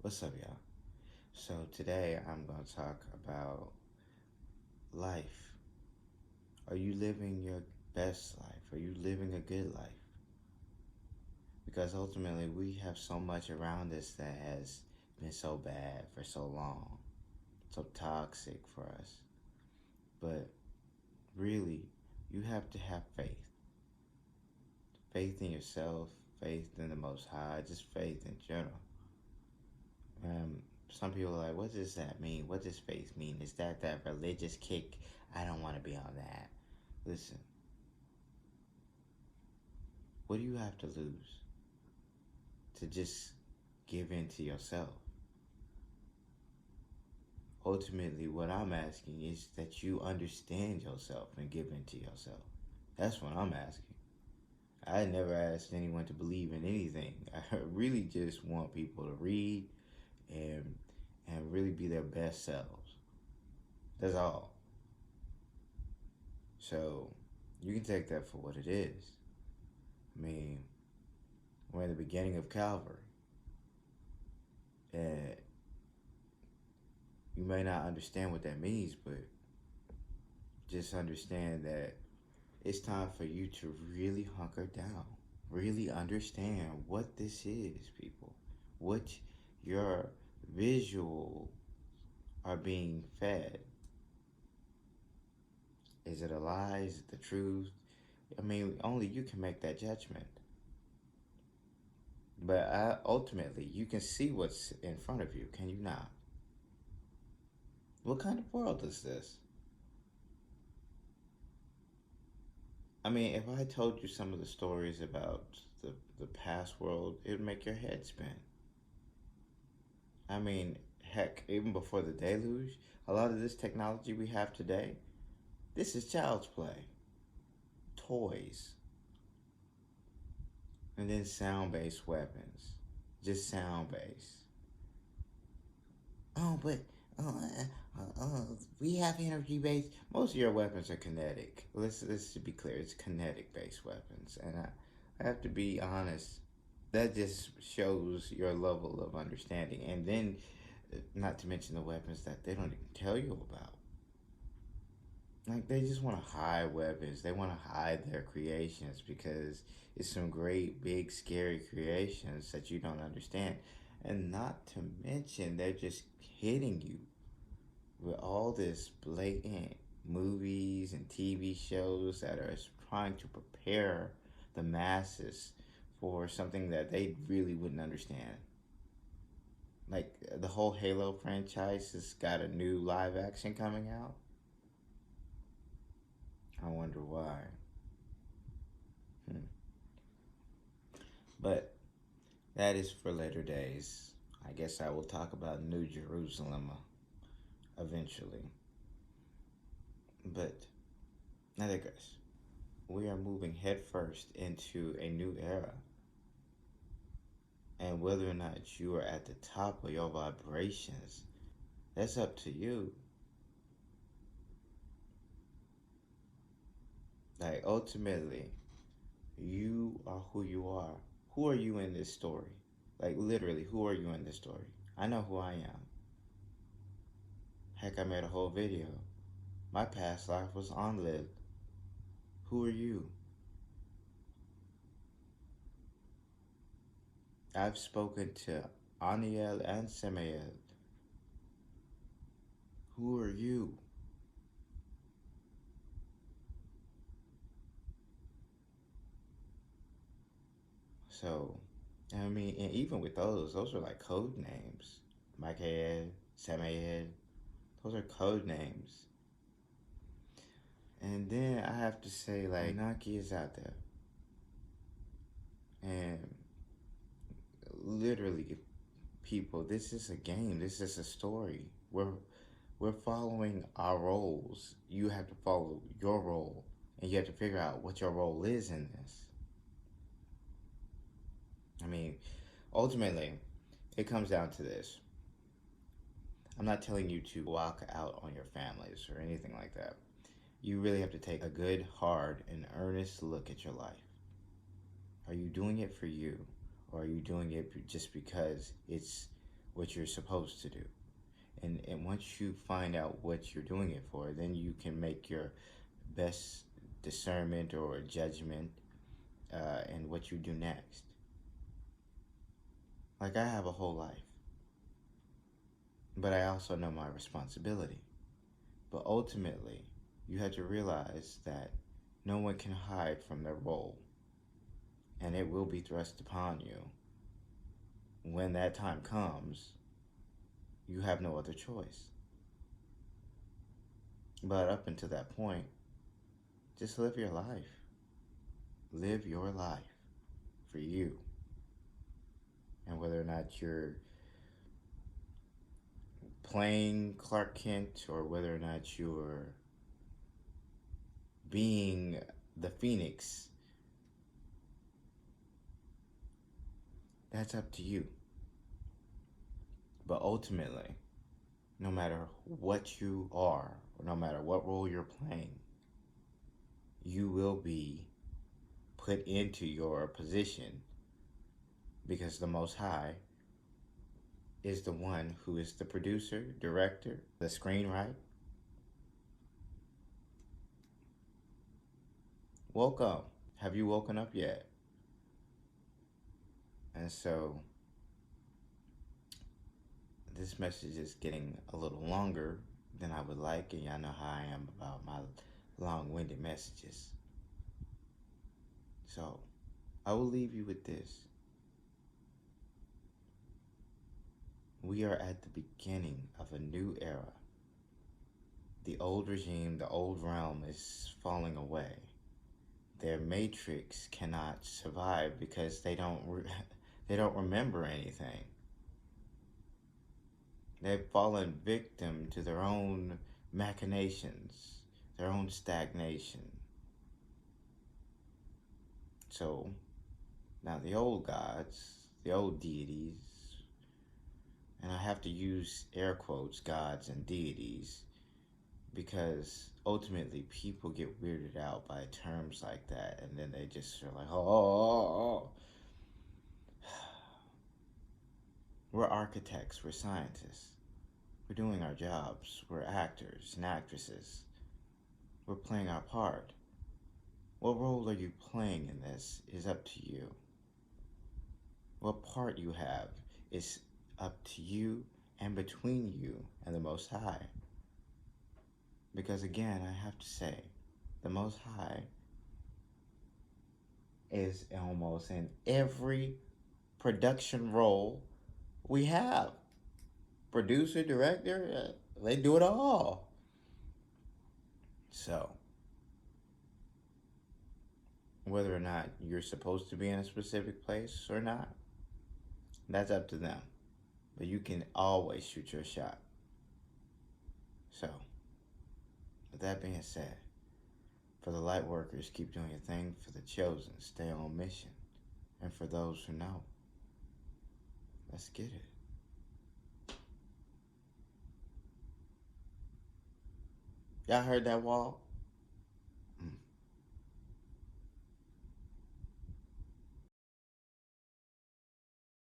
What's up, y'all? So, today I'm going to talk about life. Are you living your best life? Are you living a good life? Because ultimately, we have so much around us that has been so bad for so long, so toxic for us. But really, you have to have faith. Faith in yourself, faith in the Most High, just faith in general. Some people are like, what does that mean? What does faith mean? Is that religious kick? I don't want to be on that. Listen, what do you have to lose to just give in to yourself? Ultimately, what I'm asking is that you understand yourself and give in to yourself. That's what I'm asking. I never asked anyone to believe in anything. I really just want people to read and really be their best selves. That's all. So you can take that for what it is. I mean, we're in the beginning of Calvary. And you may not understand what that means, but just understand that it's time for you to really hunker down. Really understand what this is, people. What your visual are being fed. Is it a lie? Is it the truth? I mean, only you can make that judgment. But ultimately, you can see what's in front of you, can you not? What kind of world is this? I mean, if I told you some of the stories about the past world, it would make your head spin. I mean, heck, even before the deluge, a lot of this technology we have today, this is child's play. Toys. And then sound based weapons. Just sound based. Oh, but uh, we have energy based. Most of your weapons are kinetic. Let's be clear. It's kinetic based weapons, and I have to be honest. That just shows your level of understanding, and then, not to mention the weapons that they don't even tell you about. Like they just want to hide weapons. They want to hide their creations because it's some great big scary creations that you don't understand. And not to mention they're just hitting you with all this blatant movies and TV shows that are trying to prepare the masses for something that they really wouldn't understand. Like the whole Halo franchise has got a new live action coming out. I wonder why. Hmm. But that is for later days. I guess I will talk about New Jerusalem eventually. But I digress. We are moving headfirst into a new era. And whether or not you are at the top of your vibrations, that's up to you. Like, ultimately, you are who you are. Who are you in this story? Like, literally, who are you in this story? I know who I am. Heck, I made a whole video. My past life was unlived. Who are you? I've spoken to Aniel and Samael. Who are you? So, I mean, and even with those are like code names. MiKa'El, Samael, those are code names. And then I have to say, like, Naki is out there. And literally, people, this is a game. This is a story. We're following our roles. You have to follow your role. And you have to figure out what your role is in this. I mean, ultimately, it comes down to this. I'm not telling you to walk out on your families or anything like that. You really have to take a good, hard, and earnest look at your life. Are you doing it for you? Or are you doing it just because it's what you're supposed to do. And once you find out what you're doing it for, then you can make your best discernment or judgment in what you do next. Like, I have a whole life, but I also know my responsibility. But ultimately, you have to realize that no one can hide from their role, and it will be thrust upon you. When that time comes, you have no other choice. But up until that point, just live your life. Live your life for you. And whether or not you're playing Clark Kent or whether or not you're being the Phoenix, that's up to you. But ultimately, no matter what you are, or no matter what role you're playing, you will be put into your position because the Most High is the one who is the producer, director, the screenwriter. Woke up. Have you woken up yet? And so this message is getting a little longer than I would like, and y'all know how I am about my long-winded messages. So I will leave you with this. We are at the beginning of a new era. The old regime, the old realm is falling away. Their matrix cannot survive because they don't remember anything. They've fallen victim to their own machinations, their own stagnation. So now the old gods, the old deities, and I have to use air quotes, gods and deities, because ultimately people get weirded out by terms like that, and then they just are like, oh. We're architects, we're scientists, we're doing our jobs, we're actors and actresses, we're playing our part. What role are you playing in this is up to you. What part you have is up to you and between you and the Most High. Because again, I have to say, the Most High is almost in every production role we have. Producer, director, they do it all. So, whether or not you're supposed to be in a specific place or not, that's up to them. But you can always shoot your shot. So, with that being said, for the light workers, keep doing your thing. For the chosen, stay on mission. And for those who know, let's get it. Y'all heard that, Wall?